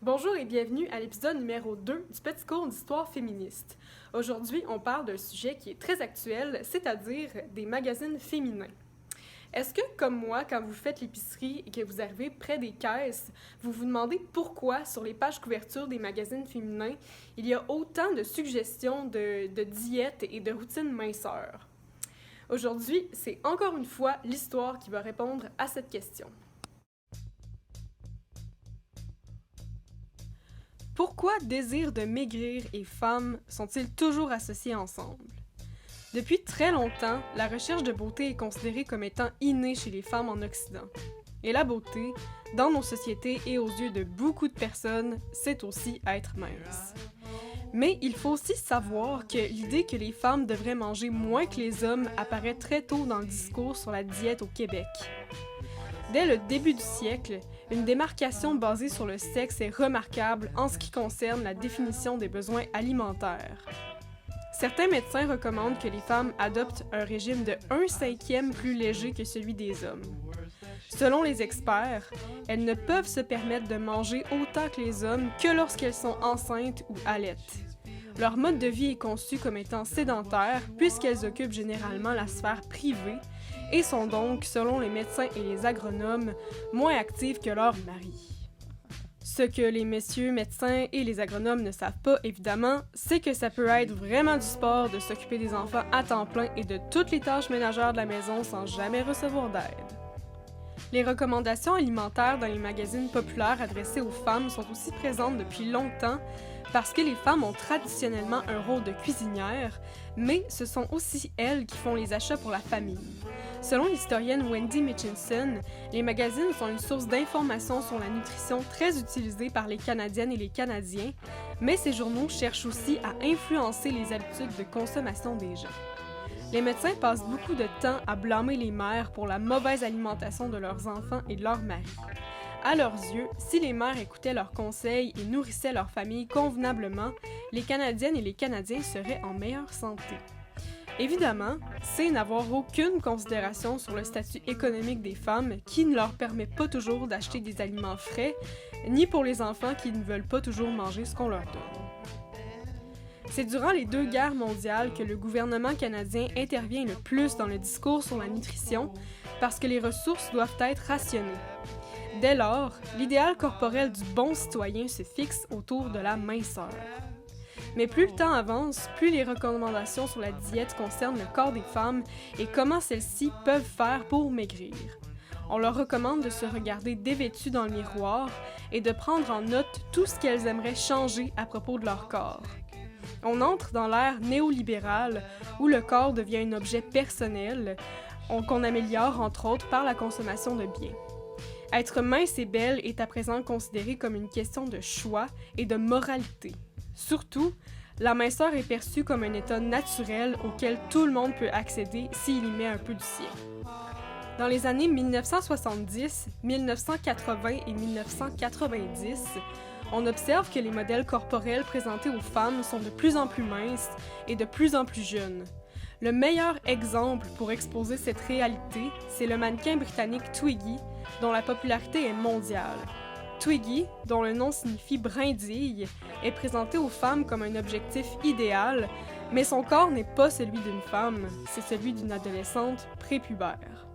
Bonjour et bienvenue à l'épisode numéro 2 du Petit cours d'histoire féministe. Aujourd'hui, on parle d'un sujet qui est très actuel, c'est-à-dire des magazines féminins. Est-ce que, comme moi, quand vous faites l'épicerie et que vous arrivez près des caisses, vous vous demandez pourquoi, sur les pages couverture des magazines féminins, il y a autant de suggestions de diètes et de routines minceurs? Aujourd'hui, c'est encore une fois l'histoire qui va répondre à cette question. Pourquoi désir de maigrir et femme sont-ils toujours associés ensemble? Depuis très longtemps, la recherche de beauté est considérée comme étant innée chez les femmes en Occident. Et la beauté, dans nos sociétés et aux yeux de beaucoup de personnes, c'est aussi être mince. Mais il faut aussi savoir que l'idée que les femmes devraient manger moins que les hommes apparaît très tôt dans le discours sur la diète au Québec. Dès le début du siècle, une démarcation basée sur le sexe est remarquable en ce qui concerne la définition des besoins alimentaires. Certains médecins recommandent que les femmes adoptent un régime de 1/5 plus léger que celui des hommes. Selon les experts, elles ne peuvent se permettre de manger autant que les hommes que lorsqu'elles sont enceintes ou allaitent. Leur mode de vie est conçu comme étant sédentaire puisqu'elles occupent généralement la sphère privée et sont donc, selon les médecins et les agronomes, moins actives que leurs maris. Ce que les messieurs médecins et les agronomes ne savent pas, évidemment, c'est que ça peut être vraiment du sport de s'occuper des enfants à temps plein et de toutes les tâches ménagères de la maison sans jamais recevoir d'aide. Les recommandations alimentaires dans les magazines populaires adressés aux femmes sont aussi présentes depuis longtemps parce que les femmes ont traditionnellement un rôle de cuisinière, mais ce sont aussi elles qui font les achats pour la famille. Selon l'historienne Wendy Mitchinson, les magazines sont une source d'informations sur la nutrition très utilisée par les Canadiennes et les Canadiens, mais ces journaux cherchent aussi à influencer les habitudes de consommation des gens. Les médecins passent beaucoup de temps à blâmer les mères pour la mauvaise alimentation de leurs enfants et de leurs maris. À leurs yeux, si les mères écoutaient leurs conseils et nourrissaient leur famille convenablement, les Canadiennes et les Canadiens seraient en meilleure santé. Évidemment, c'est n'avoir aucune considération sur le statut économique des femmes qui ne leur permet pas toujours d'acheter des aliments frais, ni pour les enfants qui ne veulent pas toujours manger ce qu'on leur donne. C'est durant les 2 guerres mondiales que le gouvernement canadien intervient le plus dans le discours sur la nutrition parce que les ressources doivent être rationnées. Dès lors, l'idéal corporel du bon citoyen se fixe autour de la minceur. Mais plus le temps avance, plus les recommandations sur la diète concernent le corps des femmes et comment celles-ci peuvent faire pour maigrir. On leur recommande de se regarder dévêtues dans le miroir et de prendre en note tout ce qu'elles aimeraient changer à propos de leur corps. On entre dans l'ère néolibérale où le corps devient un objet personnel qu'on améliore entre autres par la consommation de biens. Être mince et belle est à présent considéré comme une question de choix et de moralité. Surtout, la minceur est perçue comme un état naturel auquel tout le monde peut accéder s'il y met un peu du sien. Dans les années 1970, 1980 et 1990, on observe que les modèles corporels présentés aux femmes sont de plus en plus minces et de plus en plus jeunes. Le meilleur exemple pour exposer cette réalité, c'est le mannequin britannique Twiggy, dont la popularité est mondiale. Twiggy, dont le nom signifie brindille, est présenté aux femmes comme un objectif idéal, mais son corps n'est pas celui d'une femme, c'est celui d'une adolescente prépubère.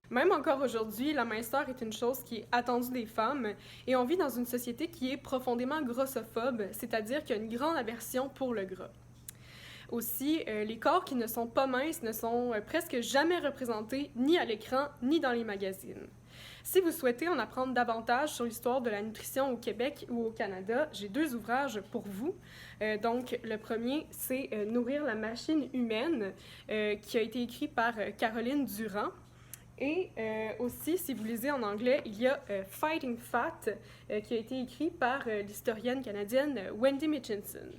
Même encore aujourd'hui, la minceur est une chose qui est attendue des femmes et on vit dans une société qui est profondément grossophobe, c'est-à-dire qu'il y a une grande aversion pour le gras. Aussi, les corps qui ne sont pas minces ne sont presque jamais représentés ni à l'écran ni dans les magazines. Si vous souhaitez en apprendre davantage sur l'histoire de la nutrition au Québec ou au Canada, j'ai 2 ouvrages pour vous. Donc, le premier, c'est « Nourrir la machine humaine » qui a été écrit par Caroline Durand. Et aussi, si vous lisez en anglais, il y a Fighting Fat qui a été écrit par l'historienne canadienne Wendy Mitchinson.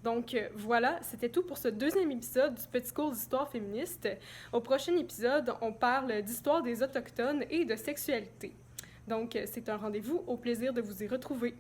Donc voilà, c'était tout pour ce 2e épisode du Petit cours d'histoire féministe. Au prochain épisode, on parle d'histoire des Autochtones et de sexualité. Donc c'est un rendez-vous, au plaisir de vous y retrouver.